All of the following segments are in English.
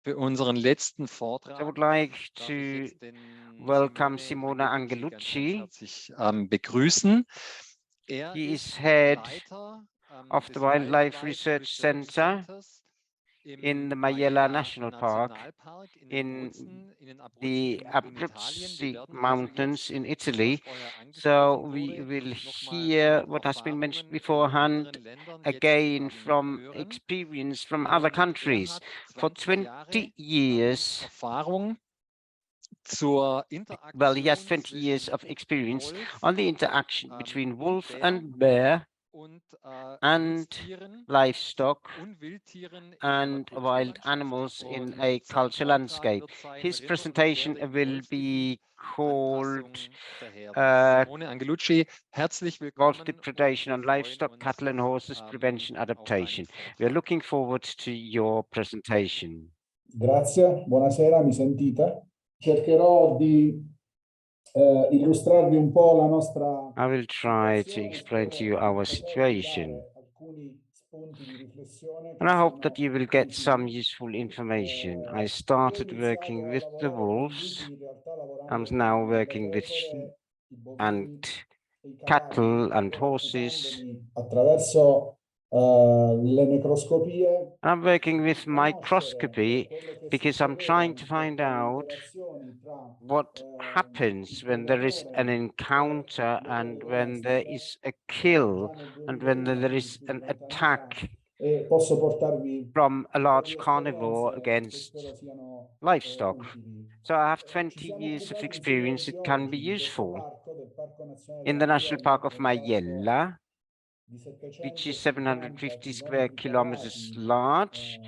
für unseren letzten I would Vortrag like darf ich to jetzt den welcome Simone Simone ganz Angelucci. herzlich begrüßen. Er He is ist head Leiter of the des Wildlife Wildlife Research Research Center Centers in the im Majella Majella National Park Nationalpark in den in Abruzzen, the in Italien. Wir Abruzzi werden also Mountains jetzt, in was Italy. vorher So angesprochen we wurde, will nochmal hear von what has been mentioned Erfahrungen in beforehand anderen Ländern jetzt again from hören. experience from other Er countries. hat For 20 20 Jahre years, Erfahrung zur well, he has Interaktion 20 years zwischen of experience Wolf on the interaction between und wolf Bär and bear und and Nutztieren livestock und Wildtieren in der and wild Naturlandschaft. animals in Und a sein cultural Vortrag landscape. wird sein His Rinder- und presentation Pferde im will Wolfsgebiet, be called Anpassung der Herden. Simone Angelucci, herzlich wolf willkommen und depredation wir on freuen livestock, uns cattle and horses, prevention, auf deinen adaptation. We are Vortrag. looking forward to your presentation. Grazie, buonasera, mi sentite? Cercherò di illustrarvi un po' la nostra I will try to situazione, explain to spero you di our potervi situation. dare alcuni spunti di riflessione And che I hope sono that you will get some utili. useful information. I Io ho started iniziato working a with the lavorare con gli wolves. ultimi, in realtà I'm lavorando now con le working with sheep pecore, i and bovini e i cavalli, cattle and lavoro horses. applicandomi attraverso le necroscopie I'm working di with conoscere microscopy quello che because I'm succedeva trying to find rispetto alle out interazioni tra what il happens when there is an predatore e encounter l'erede and when there domestico is a kill già nel and when 2001, there quindi is più di an 20 anni fa, attack e posso portarvi from a un po' di large carnivore esperienze che against spero siano livestock. utili. So I have Ci 20 siamo years of occupati insieme experience. It anche can be oggi di questo useful. parco, del Parco Nazionale In della the National Majella, Park che of è un parco Majella, di which is 750 750 square chilometri kilometers quadrati large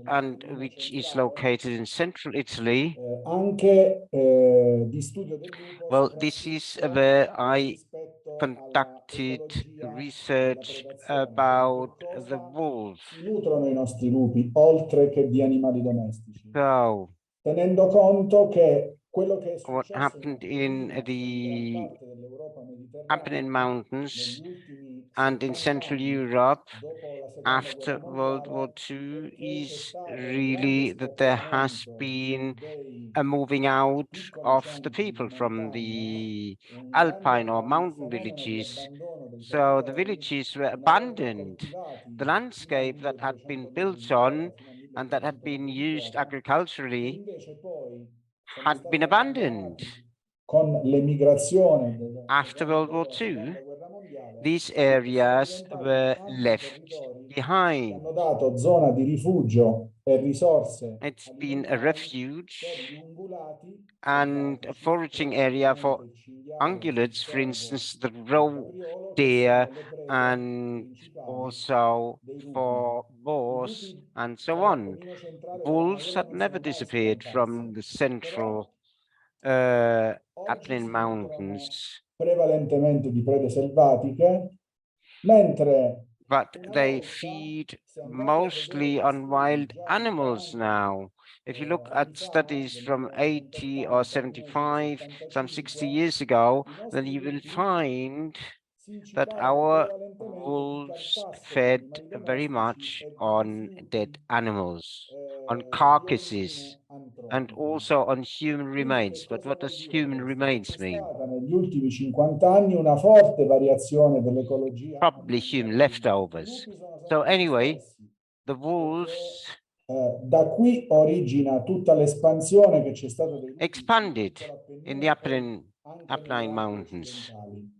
and nell'Appennino which is centrale, located in central Italy. anche di studio del lupo, Well, this is soprattutto where I rispetto alla conducted ecologia della research predazione, cioè about che the cosa wolf. si nutrono i nostri lupi, oltre che di animali domestici, So, tenendo conto che quello che è what successo in happened in Appennino e in gran the parte dell'Europa Apennine mediterranea Mountains negli ultimi and in 70 Central anni, Europe dopo la Seconda Guerra after World War Mondiale, II è che c'è is stato un grande really that there has spopolamento been dei a moving out piccoli of the centri di people from montagna, the un alpine or grande mountain fenomeno di villages. abbandono dei So the territori villages were una volta abandoned. The coltivati fino al landscape that had been 1200 built nell'Inghilterra, on fino al and that had 1300 been used nell'Inghilterra, che agriculturally invece poi sono had been stati abandoned. abbandonati con l'emigrazione della After seconda, World dopo War la II, Seconda Guerra Mondiale, these e sono areas diventati were ampi left territori che behind. hanno dato zona di rifugio e risorse It's been a alimentari per refuge gli ungulati and a selvatici, foraging area for prevalentemente il cinghiale, il ungulates, for corvo instance, the e il roe capriolo, che deer sono le prede and principali also dei lupi. for I boars lupi and so on. dall'Appennino centrale della Wolves Majella had non never sono mai disappeared scomparsi, from the però central oggi Apennine si nutrono Mountains, prevalentemente di prede selvatiche, mentre but una they volta, feed se andate a vedere mostly gli on studi wild già di animals 40 now. If you look anni at fa, studies del from 80 or 1980 al 75, some 60 1975, years ago, i then nostri you will lupi find si that incipavano our prevalentemente di wolves carcasse di fed animali very domestici much e di on dead rifiuti animals, on di carcasses, origine and antropica. also on human Quindi che remains. But cosa what vuol does dire human questo? Che remains c'è mean? stata negli ultimi 50 anni una forte variazione dell'ecologia Probably human ambientale dei lupi. I leftovers. lupi sono So sempre gli anyway, stessi, the wolves perché da qui origina tutta l'espansione che c'è stata dei lupi in expanded tutto in the l'Appennino e Apennine, anche nelle Apennine Alpi Mountains. occidentali.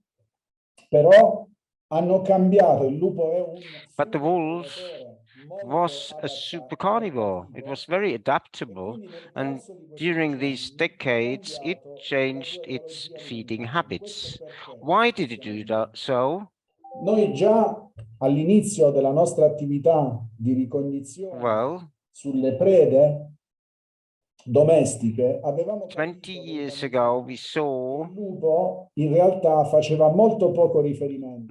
Però hanno cambiato, il lupo è un But the super wolf predatore molto was a super carnivore. It was adattativo, very e adaptable, quindi nel and corso di questi during these decenni ha decades, it cambiato la changed sua its ecologia feeding alimentare. Questo habits. perché Why did it possiamo do dire? so? Noi già all'inizio della nostra attività di ricognizione Well, sulle prede domestiche avevamo 20 capito years vent'anni ago, we fa che saw il lupo in realtà faceva molto poco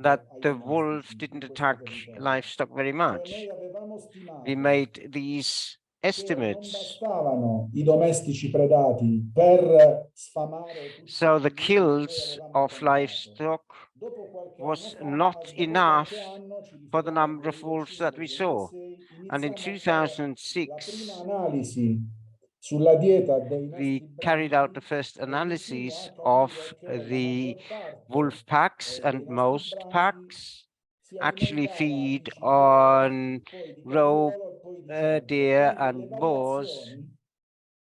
that riferimento ai the wolf domestici in didn't questo attack territorio. livestock very Cioè noi much. avevamo We stimato made these che non estimates. bastavano i domestici predati per sfamare tutti So the i lupi che noi kills avevamo of contato. livestock Dopo qualche anno was fa, not dopo qualche enough anno, ci for the riferiamo al number of wolves that we saw. 2005-2006, i And in iniziamo a fare la 2006, prima analisi sulla dieta dei we nostri carried out the branchi first ed riuscimmo analysis a of capire che la the maggior parte wolf packs, dei and nostri most branchi packs si actually alimentava di feed cinghiale, on poi di roe capriolo e poi di cervo. deer Quindi le and boars variazioni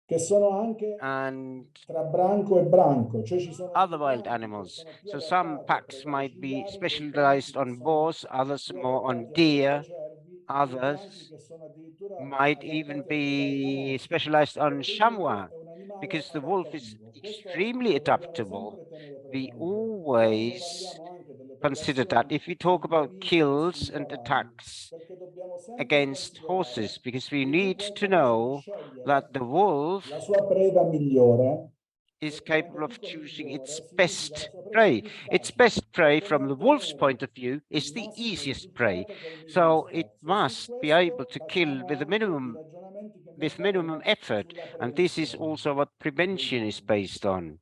che sono anche and tra branco e branco, cioè ci sono other dei wild branchi che animals. sono più So some adattati a packs predare i might be cinghiali, dei branchi specialized che on sono boars, others più more on adattati a predare deer, cervi, dei branchi others che sono addirittura might even adattati a predare be camosci, specialized on perché il lupo chamois, è un animale because the wolf is adattativo. Questo extremely lo dobbiamo adaptable. sempre tenere We presente quando always parliamo anche delle consider that predazioni if we talk sui about bovini e kills sui and cavalli, attacks perché dobbiamo sempre against horses, considerare because we che il need lupo è to capace di know that scegliere the wolf la sua preda migliore. is E quando capable of dico choosing its migliore significa la best sua preda prey. più Its facile, best prey, come from the wolf's ottenere point of view, il is the massimo easiest prey. risultato con il minimo So it sforzo. E su must be able questo to kill basciamo with a anche i minimum ragionamenti che noi with minimum faremo effort. sulla And this is prevenzione also what dei prevention is danni. based on.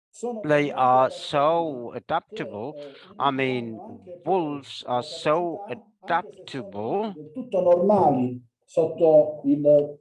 Sono They talmente are adattativi so che adaptable. i I lupi mean, hanno anche poi wolves are la so capacità, anche se sono lupi adaptable. del tutto normali sotto il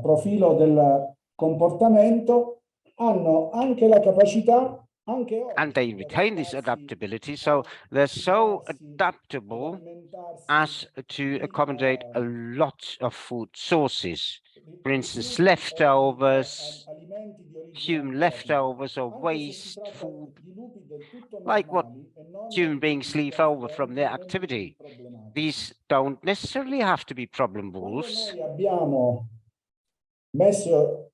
profilo del comportamento, hanno anche la capacità, anche And oggi, they di retain this adattarsi adaptability. So a they're so cibarsi, ad adaptable alimentarsi as to di accommodate a lot of food sources. For instance, rifiuti o di leftovers, alimenti di origine human antropica, leftovers or anche se si waste tratta food, di lupi del tutto like what normali e non human beings lupi leave over from trasgenici their né lupi activity. problematici. These don't necessarily have to be problem Quando wolves. noi abbiamo messo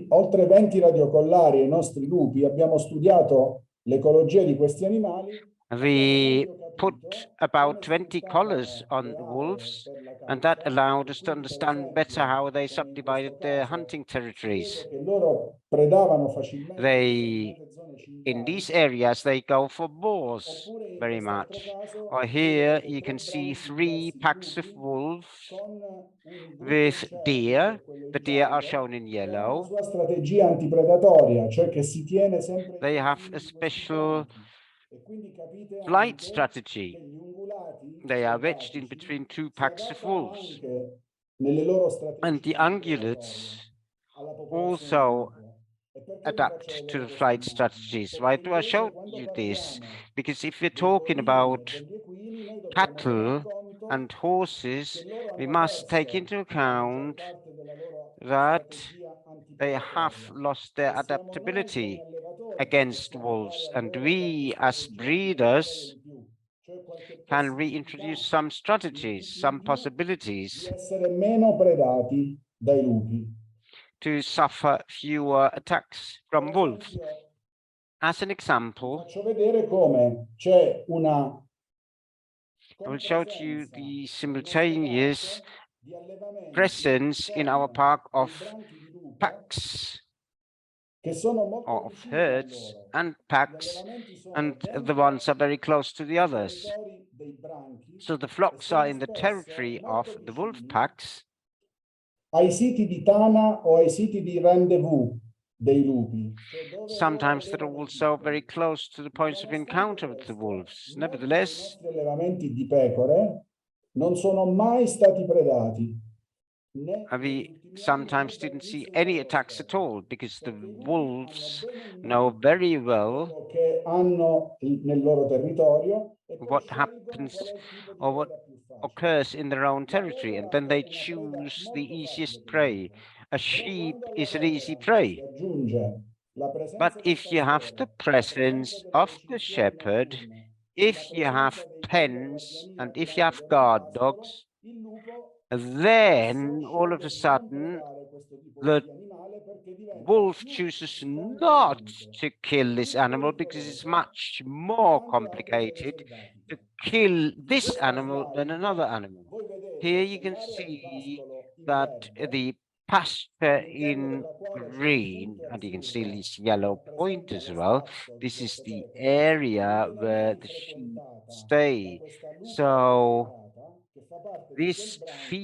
oltre 20 radiocollari ai nostri lupi, abbiamo studiato l'ecologia di questi animali, abbiamo We meglio put capito about come 20 collars sfruttavano on le the aree wolves, per la and that caccia. allowed E us to quindi, per understand better esempio, how they come in questo subdivided their caso, hunting si vede territories. che loro predavano facilmente in They, determinate zone in cinghiali, these areas, they go for boars oppure in very quest'altro much. caso Or si vede here che you tre can see branchi 3 diversi di packs of lupi wolves con un gruppo di with cervi, che deer. è quello The in deer are giallo, shown in che ha una yellow. sua strategia antipredatoria, cioè che si tiene sempre ai They have confini a di questi special branchi. E quindi capite flight anche che strategy. gli ungulati They are wedged in selvatici between 2 si packs of adattano wolves. anche nelle loro And strategie the antipredatorie ungulates alla popolazione di also lupo. E perché vi faccio adapt to vedere the questa flight immagine? strategies. Why Perché do I invece show quando you this? parliamo Because if we're dei talking bovini e about degli equini, noi dobbiamo tener cattle conto and che horses, loro we hanno must take perso into la maggior account parte della loro that strategia they have antipredatoria. lost their E siamo noi come adaptability allevatori che against possiamo dare wolves, a and loro qualche we as strategia antipredatoria breeders in più, cioè qualche can reintroduce possibilità some strategies, in some più di possibilities essere meno predati dai lupi. to suffer fewer attacks Per from wolves. esempio, As an vi example, faccio vedere come c'è una I will show to you compresenza the nel nostro simultaneous parco di allevamenti presence in our con park dei of branchi di lupo packs che sono molto or of vicini tra herds loro. and Gli packs, allevamenti sono and the ones dentro are very close to the i others. territori dei branchi So the e flocks are sono in the spesso territory molto of the wolf vicini packs, ai siti di tana o ai siti di rendezvous dei lupi, cioè dove loro sometimes they're allevano i also very piccoli. close to the Ma points of nonostante encounter with the questo, wolves. molti dei Nevertheless, nostri allevamenti di pecore non sono mai stati predati né negli we ultimi anni né sometimes didn't see dall'inizio della any loro attacks at storia, all because the perché i lupi hanno wolves bene in know mente very well quello che hanno nel loro territorio e poi what scelgono qual happens è il tipo di or what preda più facile. occurs in their own La territory, and pecora then they è una preda choose the molto facile easiest per il prey. lupo, A però sheep quando alla is an easy pecora si prey. aggiunge la But presenza del if you have the pastore, la presenza presence delle of the recinzioni shepherd, notturne e la if you have presenza dei killer pens, guardiani and if you anche have dell'olivastro, guard dogs, il lupo spesso then all of a sceglie di non sudden predare questo tipo the di animale perché diventa wolf più chooses not conveniente to e kill this più animal because it's pericoloso much di more tante altre prede complicated to selvatiche. kill In this questa animal than another slide animal. voi Here vedete you che can l'area di see pascolo in that verde, the pasture all'interno in della quale c'è un green, punto and you can see azzurro this che yellow point rappresenta as lo well. spasso di This is queste the pecore, non area viene where mai the sheep frequentata da stay. questa lupa So degenerata che fa parte di quel this branco.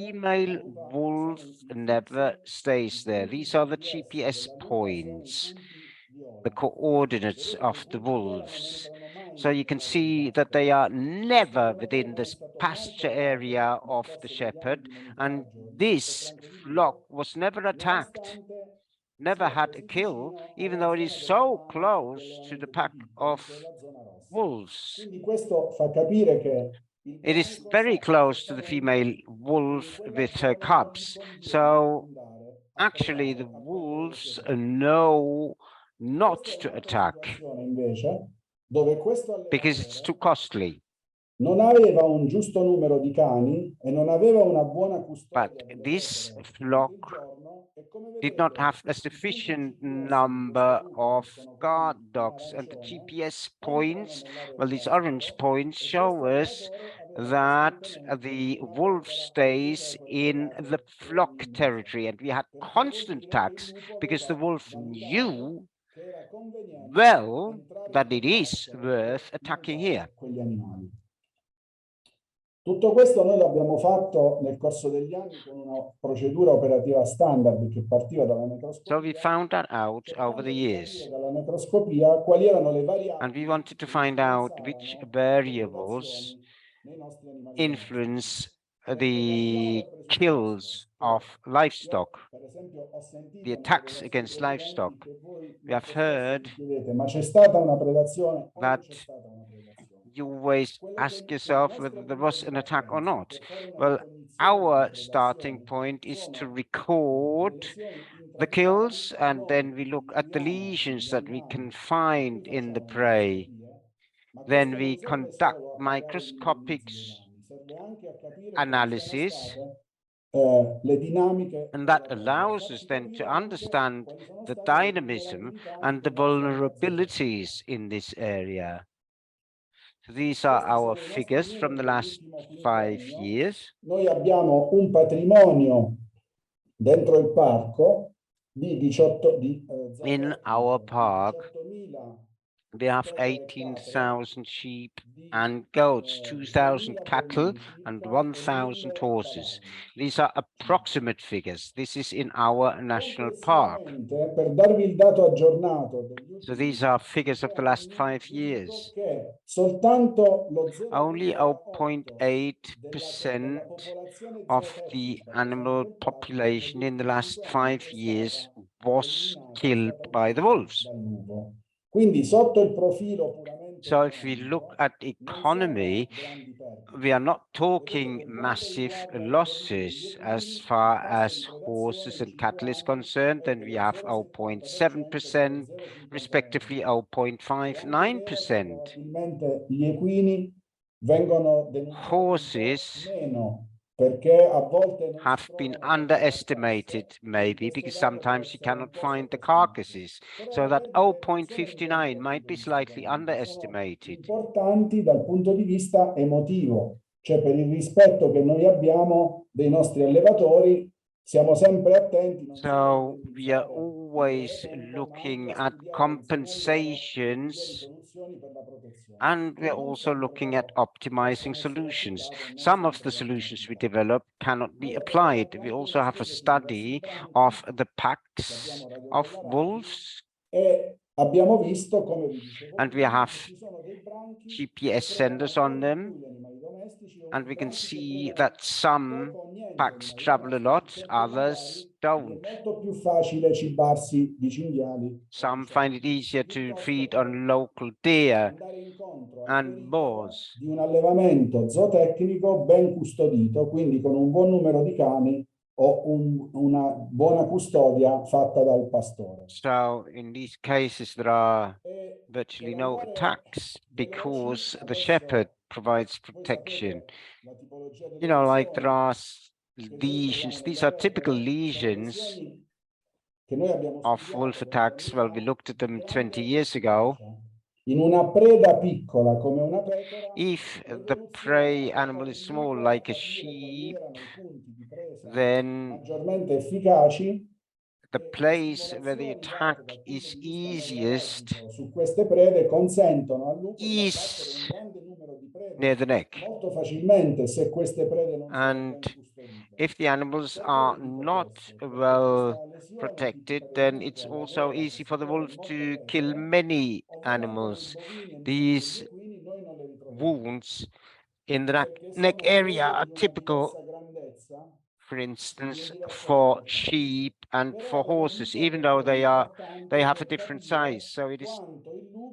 La female lupa wolf sono i never fixer, i stays there. punti These are the GPS GPS della lupa sono i points, punti the viola. coordinates Vedete che i of the punti viola non wolves. entrano mai So you can see that they are never within this pasture area of the shepherd, and this flock was never attacked, never had a kill, even though it is so close to the pack of wolves. It is very close to the female wolf with her cubs. So actually the wolves know not to attack because it's too costly. Non aveva un giusto numero di cani e non aveva una buona custodia. But this flock did not have a sufficient number of guard dogs, and the GPS points, well, these orange points show us that the wolf stays in the flock territory, and we had constant attacks because the wolf knew well that it is worth attacking here. Tutto questo noi l'abbiamo fatto nel corso degli anni con una procedura operativa standard che partiva dalla microscopia. So we found that out over the years. Dalla microscopia quali erano le variabili. And we wanted to find out which variables influence the kills of livestock, the attacks against livestock. We have heard that you always ask yourself whether there was an attack or not. Well, our starting point is to record the kills, and then we look at the lesions that we can find in the prey. Then we conduct microscopic analysis, and that allows us then to understand the dynamism and the vulnerabilities in this area. So these are our figures from the last 5 years. Noi abbiamo un patrimonio dentro il parco di 18 in our park. We have 18,000 sheep and goats, 2,000 cattle, and 1,000 horses. These are approximate figures. This is in our national park. So these are figures of the last 5 years. Only 0.8% of the animal population in the last 5 years was killed by the wolves. So if we look at economy, we are not talking massive losses as far as horses and cattle is concerned. Then we have 0.7%, respectively 0.59%. Horses have been underestimated, maybe because sometimes you cannot find the carcasses, so that 0.59 might be slightly underestimated. Importanti dal punto di vista emotivo, cioè per il rispetto che noi abbiamo dei nostri allevatori, siamo sempre attenti. So we are always looking at compensations, and we're also looking at optimizing solutions. Some of the solutions we develop cannot be applied. We also have a study of the packs of wolves. And we have GPS sensors on them. And we can see that some packs travel a lot, others don't. Some find it easier to feed on local deer and boars. Di un allevamento zootecnico ben custodito, quindi con un buon numero di cani o una buona custodia fatta dal pastore. So in these cases there are virtually no attacks because the shepherd provides protection. You know, like there are lesions. These are typical lesions of wolf attacks. Well, we looked at them 20 years ago. If the prey animal is small, like a sheep, then the place where the attack is easiest is near the neck. And if the animals are not well protected, then it's also easy for the wolf to kill many animals. These wounds in the neck area are typical, for instance, for sheep and for horses, even though they have a different size. So it is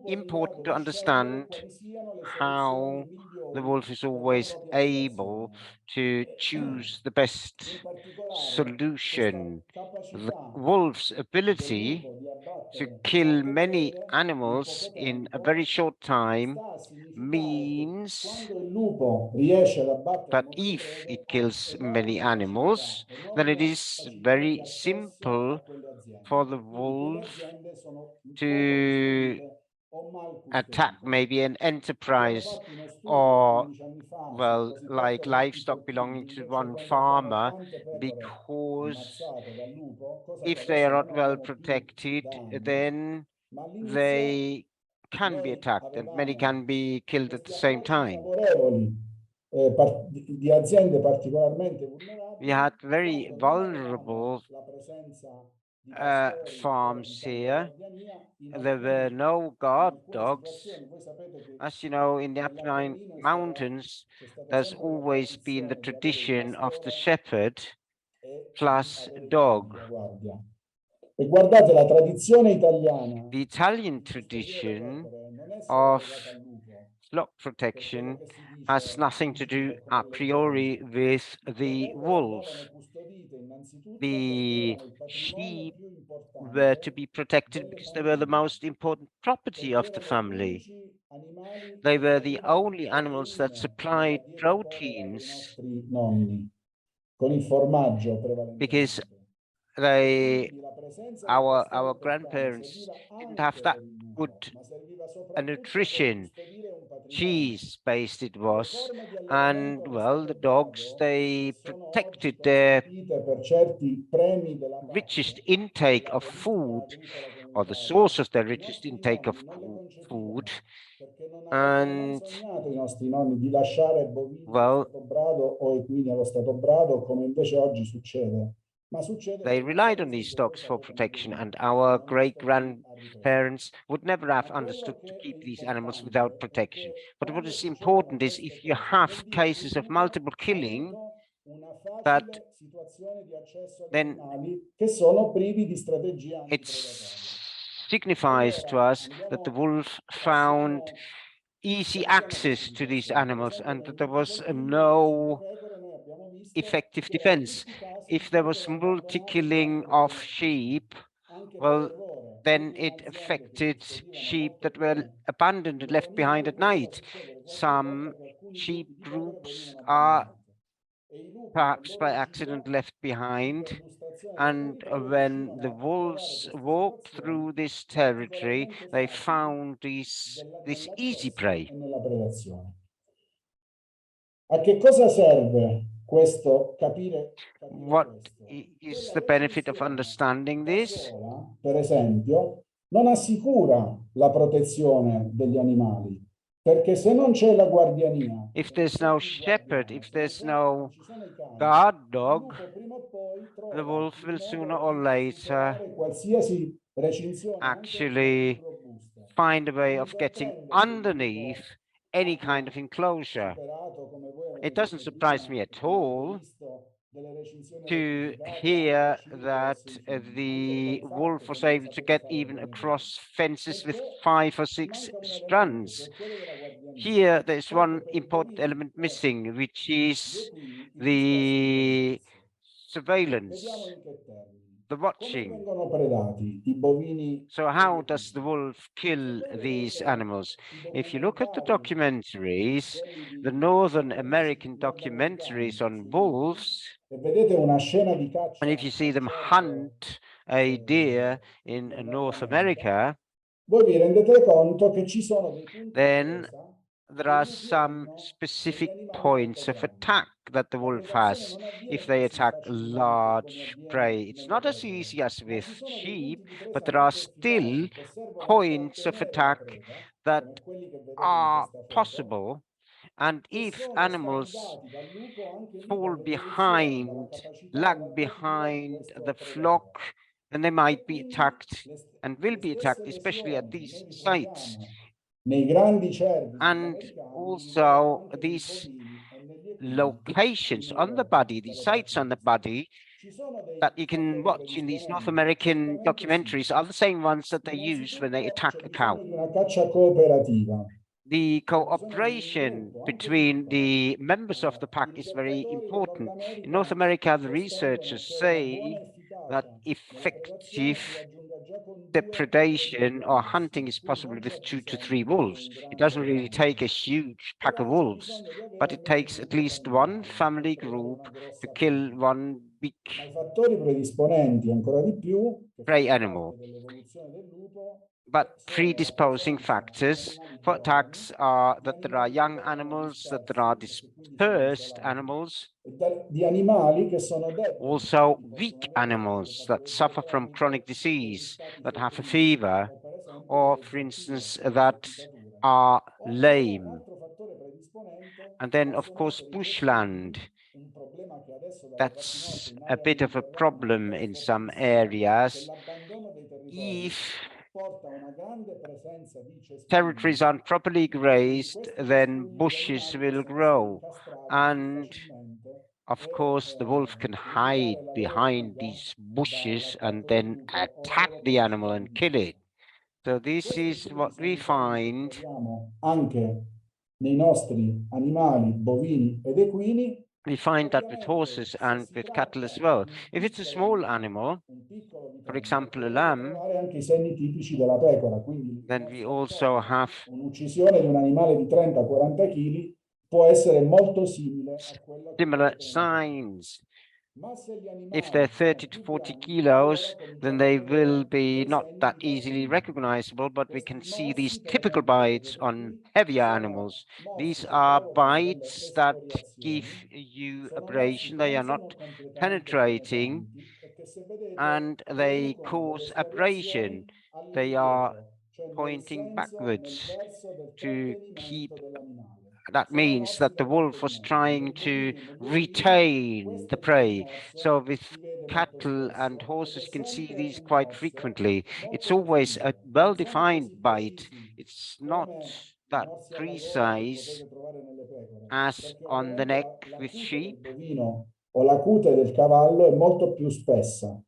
important to understand how the wolf is always able to choose the best solution. The wolf's ability to kill many animals in a very short time means that if it kills many animals, then it is very simple for the wolf to attack maybe an enterprise or, well, like livestock belonging to one farmer, because if they are not well protected, then they can be attacked and many can be killed at the same time. We had very vulnerable farms here. There were no guard dogs. As you know, in the Apennine Mountains, there's always been the tradition of the shepherd plus dog. The Italian tradition of flock protection has nothing to do a priori with the wolf. The sheep were to be protected because they were the most important property of the family. They were the only animals that supplied proteins because our grandparents didn't have that good a nutrition. Cheese-based it was, and well, the dogs, they protected their richest intake of food, or the source of their richest intake of food, and well, they relied on these dogs for protection, and our great-grandparents would never have understood to keep these animals without protection. But what is important is if you have cases of multiple killing, that then it signifies to us that the wolf found easy access to these animals and that there was no effective defense. If there was multi-killing of sheep, well, then it affected sheep that were abandoned and left behind at night. Some sheep groups are perhaps by accident left behind, and when the wolves walked through this territory, they found this easy prey. What is the benefit of understanding this? Per esempio, non assicura la protezione degli animali, perché se non c'è la guardiania, if there's no shepherd, if there's no guard dog, the wolf will sooner or later actually find a way of getting underneath any kind of enclosure. It doesn't surprise me at all to hear that the wolf was able to get even across fences with 5 or 6 strands. Here, there's one important element missing, which is the surveillance, the watching. So how does the wolf kill these animals? If you look at the documentaries, the Northern American documentaries on wolves, and if you see them hunt a deer in North America, then there are some specific points of attack that the wolf has if they attack large prey. It's not as easy as with sheep, but there are still points of attack that are possible. And if animals fall behind, lag behind the flock, then they might be attacked and will be attacked, especially at these sites. nei grandi cervi And sudamericani also anche nei these bovini e negli equini locations in on the Europa, body, the dalle sites on the body Ci sono that dei you can fattori watch in these North predisponenti? American Certamente sì. documentaries are the same ones that they use when they Innanzitutto attack c'è a cow. bisogno di una caccia cooperativa. The C'è bisogno di un cooperation gruppo, anche between piccolo. the members of the I pack is very ricercatori del Nord important. In North America America, the sostengono researchers che una buona say that efficacia nella predazione effective si raggiunga già con 2 depredation or individui hunting maschi, is quindi possible non with c'è 2 to bisogno 3 di avere wolves. un It grande doesn't really take a rebabbio. huge pack of Però c'è wolves, bisogno di avere but it almeno un takes at gruppo least one familiare family per trovare una group to grossa kill preda. one big Ma i fattori predisponenti ancora di più, che prey fanno animal. parte dell'evoluzione del lupo, But sono la predisposing presenza di factors animali for giovani, attacks are di that there are animali che young vengono animals, that there are dispersi e che quindi sono dispersed isolati, animals, e di animali che sono deboli, also quindi weak possono avere delle animals that patologie suffer from croniche chronic o degli disease, stati that have a febbrili, fever, o per esempio or delle for instance, zottite, delle that zottitature. are O ancora un lame. altro fattore predisponente And then, of possono course, essere i bushland. pestifidi, un problema che adesso dalle parti nostre That's in a area bit of a mediterranea problem è in some fortissimo, che areas. l'abbandono dei territori If porta a una grande presenza di territories cespugli, aren't properly in cui grazed, questi then cespugli gli bushes animali will possono essere grow. incastrati più And facilmente of e course, the wolf can hide rinviare la loro behind fuga these bushes and dall'attacco del then lupo o la attack loro the perdita animal di and kill habitat. it. So this Questi is studi what we sanitari che find. troviamo anche nei nostri animali bovini ed equini. We find that with Ovviamente, horses se and si with cattle as tratta well. di un If it's a piccolo small vitello, animal, for example, a potete lamb, trovare anche i segni tipici della pecora, quindi then we also have un'uccisione di un animale di 30-40 kg può essere molto simile a quella che similar vedete nella pecora. signs. Ma se gli If animali they're sono 30 to più 40 grandi, kilos, allora then cominciamo a they will vedere be dei not segni that di easily trasferimento. recognizable, but we can Questi see these mossi, per typical esempio, che bites vedete on qui, heavier sono animals. mossi These che are provocano delle bites that give escoriazioni, you sono mossi abrasion. che They non are not sono completamente penetrating penetranti e che, se vedete, and they producono delle cause abrasion. escoriazioni They are all'indietro, cioè nel pointing senso, nel backwards verso del to trattenimento keep. dell'animale. That Sono means mossi that the da wolf was trattenimento. Per trying i to bovini e negli equini retain the questo tipo di prey. So mosso with si vede molto cattle and spesso ed è horses, you can see sempre these un quite morso frequently. It's molto always a definito. Non sono well-defined così bite. precisi It's not come i that morsi alla gola che precise potete trovare nelle pecore, as perché on the ovviamente neck la with cute del sheep, bovino o la cute del cavallo è molto più spessa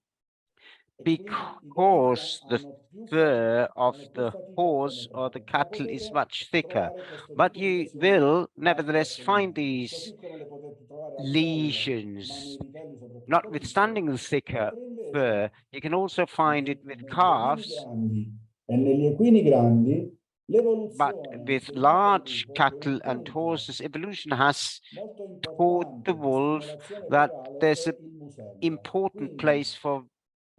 e quindi i denti because the fur of fanno più the fatica a horse or the penetrare, ma cattle is potete much thicker. trovare questo But tipo di you lesioni will anche nevertheless find altrimenti, these così come le potete trovare al collo, ma nei lesions. vitelli soprattutto piccoli, Notwithstanding the thicker mentre invece fur, you can also find it with nei bovini calves, grandi e negli equini grandi but l'evoluzione with del large capolupo, per cattle un and punto horses, evolution has molto taught the importante di wolf stimolazione that focale there's è an il musello. important Quindi, place for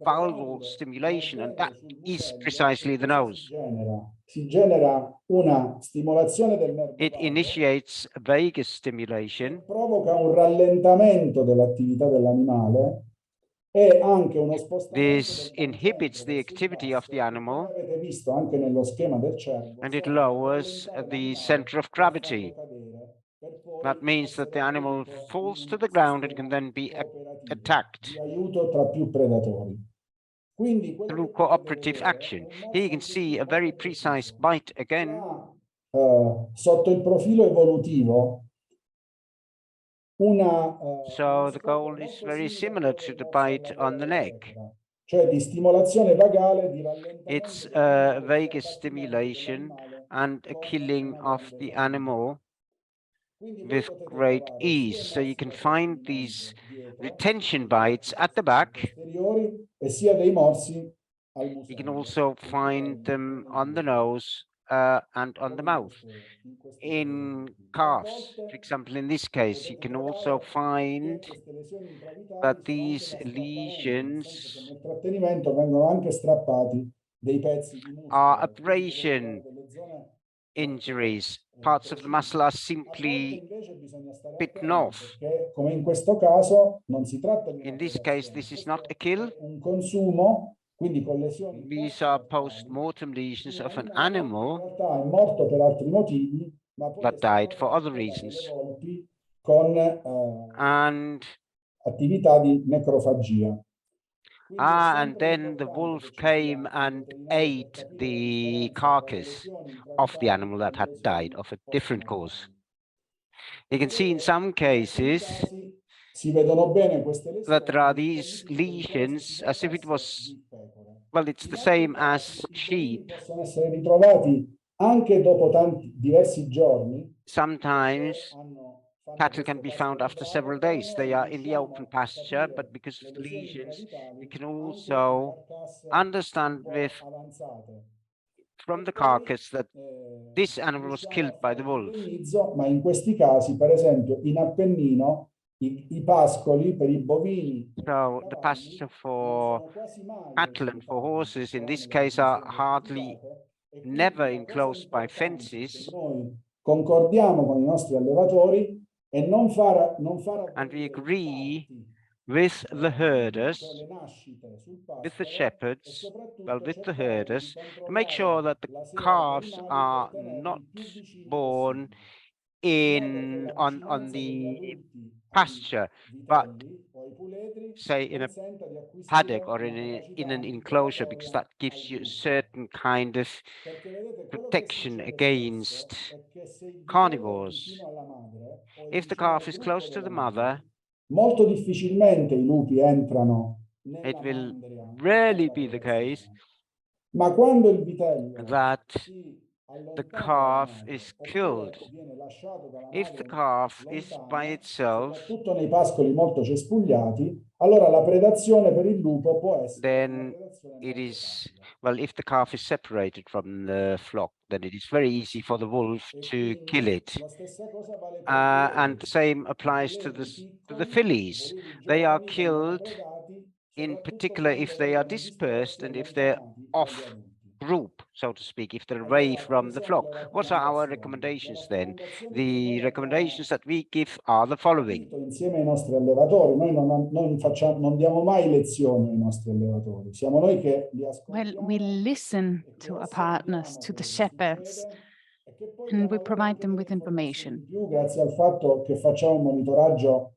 vulval premendo, stimulation, and that mordendo sul is musello, che precisely the cosa si nose. genera? Si genera una stimolazione del nervo It vago initiates vagus che stimulation. provoca un rallentamento dell'attività dell'animale e anche uno spostamento This del inhibits baricentro the verso il activity of the basso che, come animal, avete visto anche nello schema del cervo, and it serve a lowers rallentare the l'animale center of e a farlo gravity. cadere per poi That means that the essere animal inserito in falls to un the ground and can sistema then be cooperativo di attacked aiuto tra più predatori. Quindi quello through che potete cooperative vedere è action. un Here morso you can anche see qui a very molto precise preciso. bite again. Ha sotto il profilo evolutivo uno So the scopo goal is molto very simile a similar quello to del the morso bite alla gola on the della neck. pecora, cioè di stimolazione vagale, di rallentamento It's dell'animale e di vagus abbattimento stimulation dell'animale and a con killing una of grande the facilità. animal Quindi voi with potete great trovare sia ease. i So you morsi can da find these trattenimento dietro, retention nelle bites at the articolazioni back. posteriori, e sia dei morsi al You can musello, also nei find vitelli e them nei on the bue, nose and on the come mouth. in queste In fotografie qui. A calves, for volte example, in this case, you potete can also trovare che find queste lesioni intravitali that sono anche these da strappamento, nel senso che lesions nel trattenimento vengono anche strappati dei pezzi di are muscolo, quindi potete trovare abrasion delle zone molto injuries. Parts of the muscle precise. are A volte simply invece bisogna stare bitten attenti off. perché, come in questo caso, non si tratta di una In this case, predazione, this is not a questo kill. è un consumo, quindi con lesioni These are post-mortali, post-mortem di lesions un of an animale che in animal realtà è morto per altri motivi, ma poi è that stato died for other attratto da delle reasons. volpi con And attività di necrofagia. And then the wolf came and ate the carcass of the animal that had died of a different cause. You can see in some cases that there are these lesions as if it was, well, it's the same as sheep. Sometimes cattle can be found after several days. They are in the open pasture, but because of the lesions, you can also understand from the carcass that this animal was killed by the wolf. Ma in questi casi, per esempio, in Appennino, i pascoli per i bovini. So the pasture for cattle and for horses in this case are hardly never enclosed by fences. Concordiamo con i nostri allevatori e non far and we agree with the herders, with the shepherds, well, with the herders, to make sure that the calves are not born on the pasture, but say in a paddock or in an enclosure, because that gives you a certain kind of protection against carnivores. If the calf is close to the mother, molto difficilmente i lupi entrano it will rarely be the case ma quando il vitello that the calf is killed. If the calf is by itself, soprattutto nei pascoli molto cespugliati, allora la predazione per il lupo può essere then it is, well, if the calf is separated from the flock, then it is very easy for the wolf to kill it. And the same applies to the fillies. They are killed in particular if they are dispersed and if they're off group, so to speak, if they're away from the flock. What are our recommendations then? The recommendations that we give are the following. Insieme ai nostri allevatori, noi non diamo mai lezioni ai nostri allevatori. Siamo noi che li ascoltiamo. Well, we listen to our partners, to the shepherds, and we provide them with information. Grazie al fatto che facciamo un monitoraggio.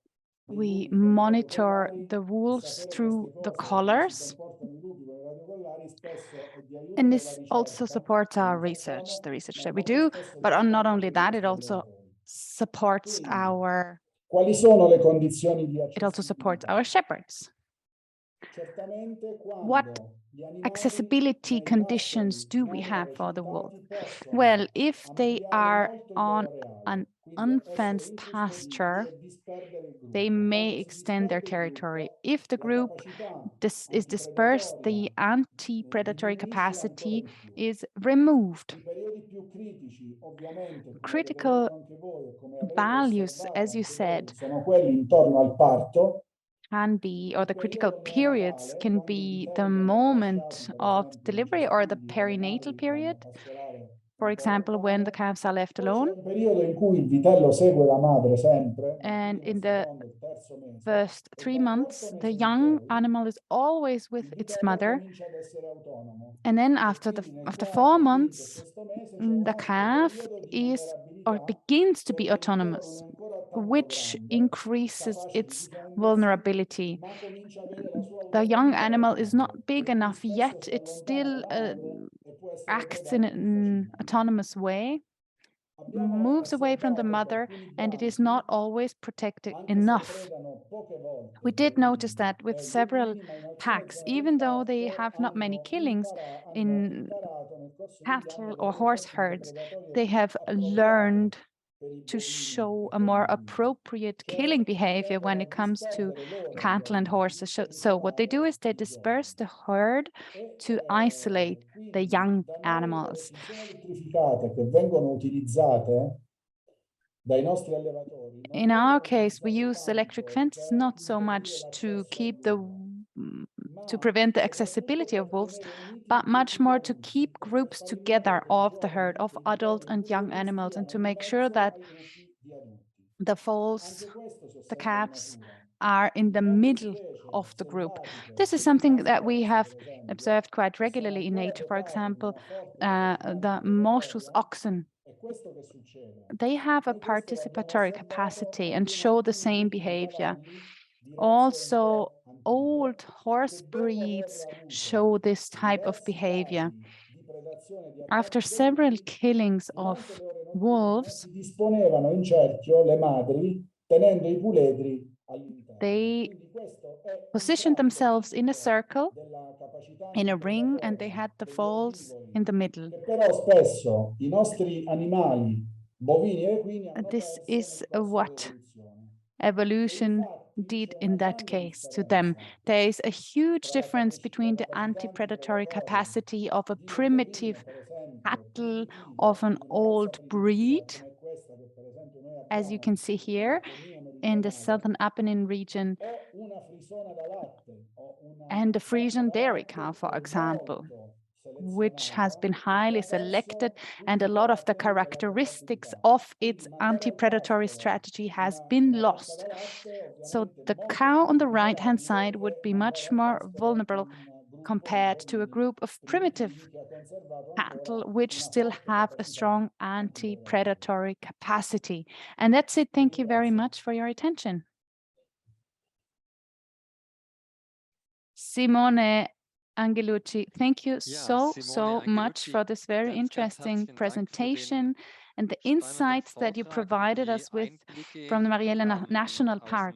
We monitor the wolves through the collars, and this also supports our research, the research that we do, but not only that, it also supports our shepherds. What accessibility conditions do we have for the wolf? Well, if they are on an unfenced pasture, they may extend their territory. If the group is dispersed, the anti-predatory capacity is removed. Critical values, as you said, can be, or the critical periods can be the moment of delivery or the perinatal period. For example, when the calves are left alone. And in the first 3 months, the young animal is always with its mother. And then after 4 months, the calf is or begins to be autonomous, which increases its vulnerability. The young animal is not big enough yet. It still acts in an autonomous way, moves away from the mother, and it is not always protected enough. We did notice that with several packs, even though they have not many killings in cattle or horse herds, they have learned to show a more appropriate killing behavior when it comes to cattle and horses. So what they do is they disperse the herd to isolate the young animals. In our case, we use electric fences not so much to prevent the accessibility of wolves, but much more to keep groups together of the herd of adult and young animals, and to make sure that the foals, the calves, are in the middle of the group. This is something that we have observed quite regularly in nature. For example, the Moschus oxen. They have a participatory capacity and show the same behavior. Also, old horse breeds show this type of behavior. After several killings of wolves, they positioned themselves in a circle, in a ring, and they had the foals in the middle. This is what evolution did in that case to them. There is a huge difference between the anti-predatory capacity of a primitive cattle of an old breed, as you can see here in the southern Apennine region, and the Frisian dairy cow, for example, which has been highly selected, and a lot of the characteristics of its anti-predatory strategy has been lost. So the cow on the right-hand side would be much more vulnerable compared to a group of primitive cattle, which still have a strong anti-predatory capacity. And that's it. Thank you very much for your attention. Simone Angelucci, thank you so much for this very interesting presentation and the insights that you provided us with from the Majella National Park.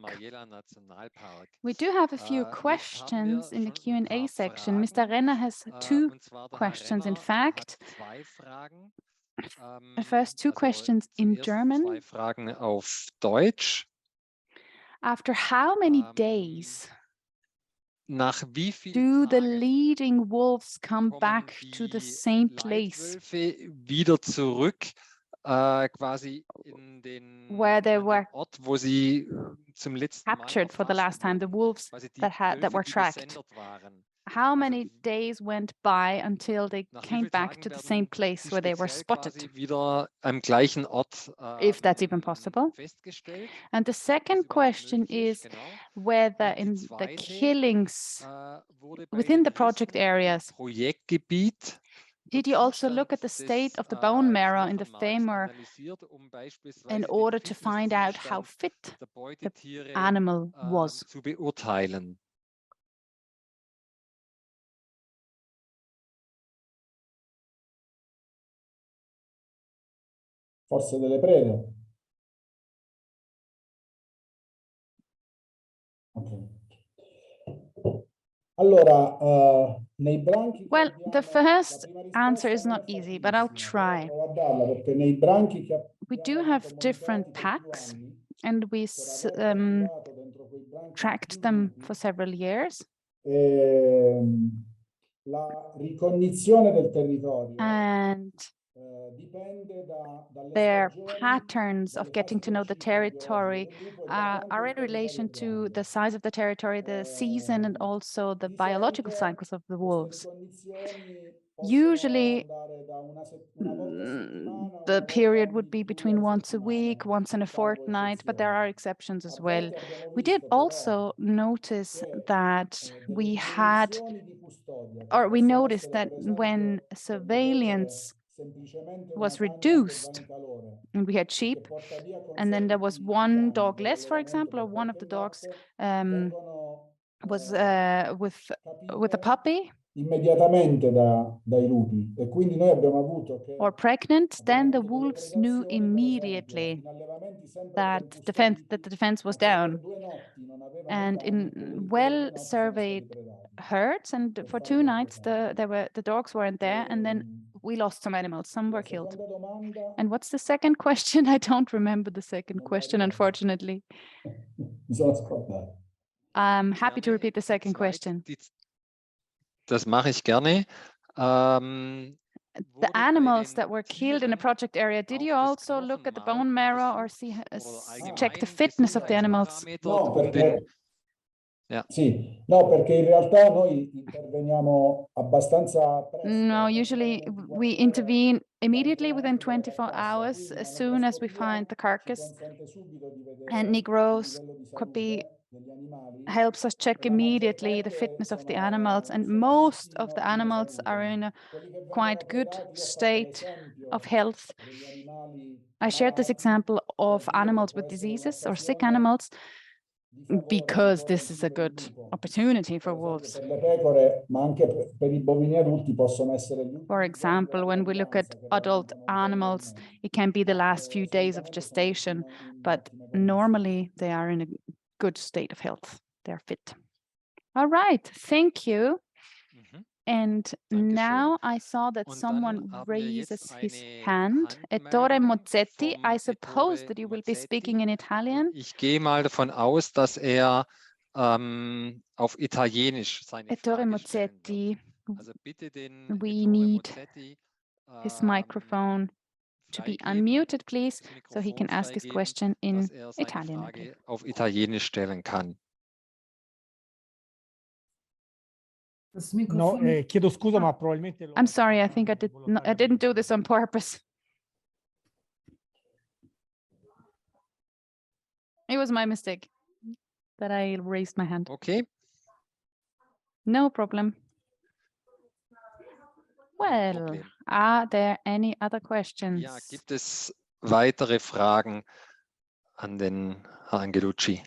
We do have a few questions in the Q&A section. Mr. Renner has two questions, in fact. First, two questions in German. After how many days do the leading wolves come back to the same place where they were captured for the last time, the wolves that were tracked? How many days went by until they came back to the same place where they were spotted? If that's even possible. And the second question is whether in the killings within the project areas, did you also look at the state of the bone marrow in the femur in order to find out how fit the animal was? Forse delle prede. Okay. Allora, nei branchi well, the first answer is not easy, but I'll try. We do have different packs, and we tracked them for several years. La ricognizione del territorio. And their patterns of getting to know the territory are in relation to the size of the territory, the season, and also the biological cycles of the wolves. Usually, the period would be between once a week, once in a fortnight, but there are exceptions as well. We did also notice that we noticed that when surveillance was reduced and we had sheep, and then there was one dog less, for example, or one of the dogs was with a puppy or pregnant, then the wolves knew immediately that the defense was down. And in well-surveyed herds, and for 2 nights the dogs weren't there, and then we lost some animals, some were killed. And what's the second question? I don't remember the second question, unfortunately. I'm happy to repeat the second question. Das mache ich gerne. The animals that were killed in the project area, did you also look at the bone marrow or check the fitness of the animals? No, perché sì, no, perché in realtà noi interveniamo abbastanza presto. No, usually we intervene immediately within 24 hours as soon as we find the carcass, and necroscopy helps us check immediately the fitness of the animals, and most of the animals are in a quite good state of health. I shared this example of animals with diseases or sick animals. because this is a good opportunity for wolves. For example, when we look at adult animals, it can be the last few days of gestation, but normally they are in a good state of health. They're fit. All right, thank you. And now I saw that someone raises his hand. Ettore Mozzetti, I suppose that you will be speaking in Italian. Ich gehe mal davon aus, dass auf Italienisch seine Ettore Frage stellen wird. Mozzetti, Also bitte den we Ettore need Mozzetti, his microphone to be unmuted, please, so he can ask his question in dass seine Italian. Frage auf Italienisch stellen kann. No, chiedo scusa, ma probabilmente I'm sorry, I think I didn't do this on purpose. It was my mistake that I raised my hand. Okay. No problem. Well, are there any other questions? Ja, gibt es weitere Fragen an den Herrn Angelucci?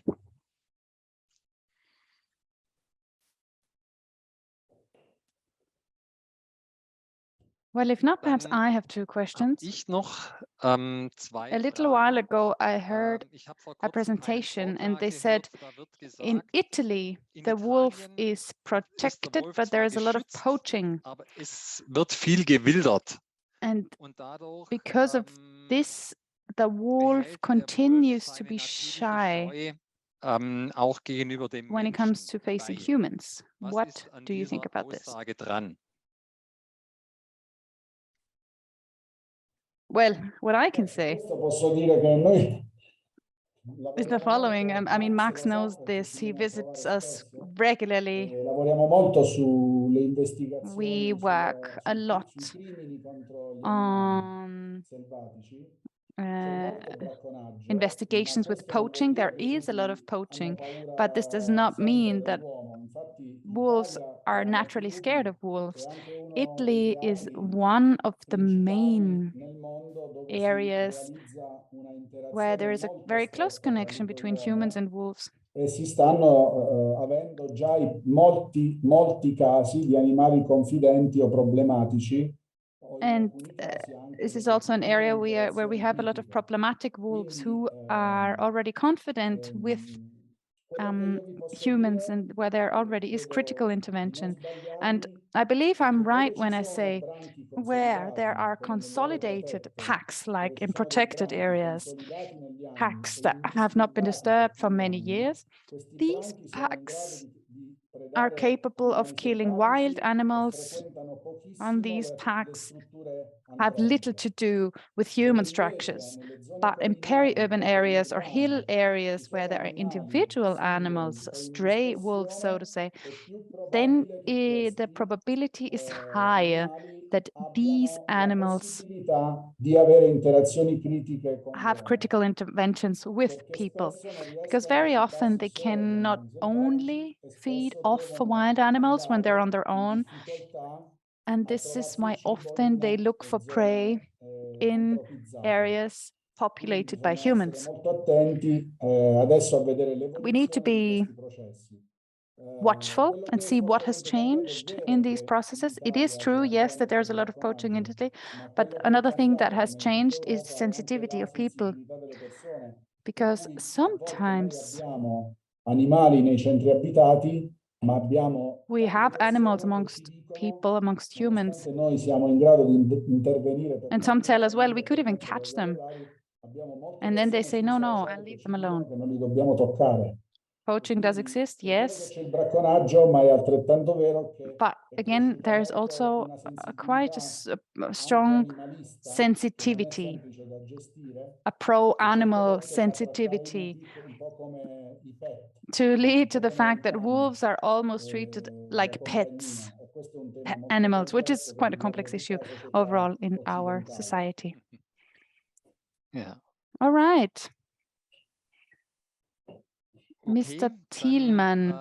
Well, if not, perhaps I have two questions. Ich noch zwei A little Fragen. while ago, I heard Ich habe vor a kurzem einen presentation and Vortrag they said gehört, da wird in gesagt, Italy, in the wolf Italien is ist der protected, Wolf but zwar there is a lot of geschützt, poaching. aber es wird viel gewildert. And Und dadurch because of this, the wolf behält der continues Wolf to seine be natürliche shy Scheu, auch gegenüber dem when it comes Menschen to facing bei. humans. Was What ist an do you think dieser about this? Aussage dran? Well, what I can say is the following. I mean, Max knows this. He visits us regularly. We work a lot on investigations with poaching. There is a lot of poaching, but this does not mean that wolves are naturally scared of wolves. Italy is one of the main areas where there is a very close connection between humans and wolves. Si stanno avendo già molti casi di animali confidenti o problematici. And this is also an area where we have a lot of problematic wolves who are already confident with humans and where there already is critical intervention. And I believe I'm right when I say where there are consolidated packs, like in protected areas, packs that have not been disturbed for many years, these packs are capable of killing wild animals, and these packs have little to do with human structures. But in peri-urban areas or hill areas where there are individual animals, stray wolves, so to say, then the probability is higher that these animals have critical interventions with people, because very often they can not only feed off wild animals when they're on their own, and this is why often they look for prey in areas populated by humans. We need to be watchful and see what has changed in these processes. It is true, yes, that there's a lot of poaching in Italy, but another thing that has changed is the sensitivity of people, because sometimes we have animals amongst people, amongst humans, and some tell us, well, we could even catch them, and then they say, no, I'll leave them alone. Poaching does exist, yes. But again, there is also quite a strong sensitivity, a pro-animal sensitivity, to lead to the fact that wolves are almost treated like pets, animals, which is quite a complex issue overall in our society. Ja. All right. Okay, Mr. Thielmann.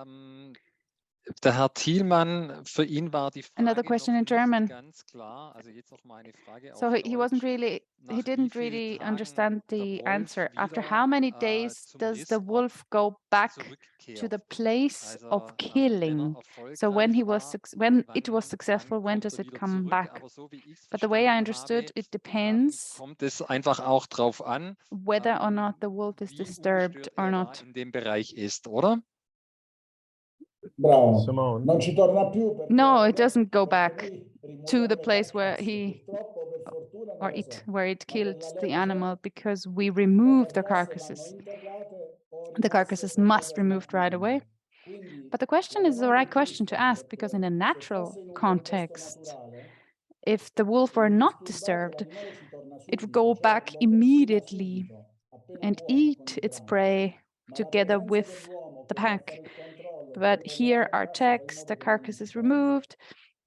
Der Herr Thielmann, für ihn war die Frage Another question in noch nicht German. ganz klar. Also jetzt noch mal eine Frage So auf he wasn't Deutsch. really, he Nach didn't wie vielen really Tagen understand der the Wolf answer. After wieder, how many days zum does the Rissort wolf go back to zurückkehrt. the place Also, of wenn er killing? So when erfolgreich he was war, when it wann was successful, when kommt does er it wieder come zurück? back? Aber so wie ich's But the way I verstanden understood, habe, it depends kommt es einfach auch drauf an, whether or not the wolf is wie disturbed ungestört or er da not. in dem Bereich ist, oder? Bravo. Simone? Non ci torna più perché No, it doesn't go perché back noi rimuoviamo to the le place where carcasse. he Purtroppo, per fortuna, non or lo it so. where it Ma killed per la the legge, animal because we le remove the carcasse carcasses. vanno interrate o The rimosse carcasses must be removed right away. posteriormente. Quindi But the question la is the domanda right è question to giusta, ask because in a perché se natural fosse in un contesto context, naturale, if the wolf were not disturbed, l'animale ci torna it would subito, go cioè back lo immediately subito, appena and può, con eat il its branco. prey Ma la together presenza with dell'uomo the che va a pack. fare il controllo e But poi toglie here la our carcassa, fa in text, modo the che carcass is dimenticarlo. removed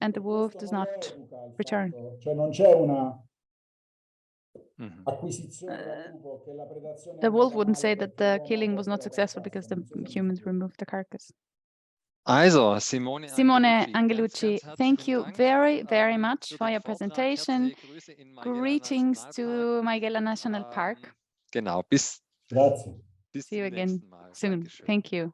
and the E wolf questo does non not lo educa al return. fatto, cioè non c'è una Mhm. acquisizione dal lupo che la predazione è The wolf andata wouldn't male say that perché the l'uomo ha killing was tolto not la successful because carcassa, the non sono humans sicuro. removed the carcass. Also, Simone Simone Angelucci, Angelucci, ganz thank herzlichen you Dank very much für for den your Vortrag. presentation. Herzliche Grüße in Majella Greetings National to Majella National Park. Park. Genau, bis Grazie. bis See you zum again nächsten Mal. soon. Dankeschön. Thank you.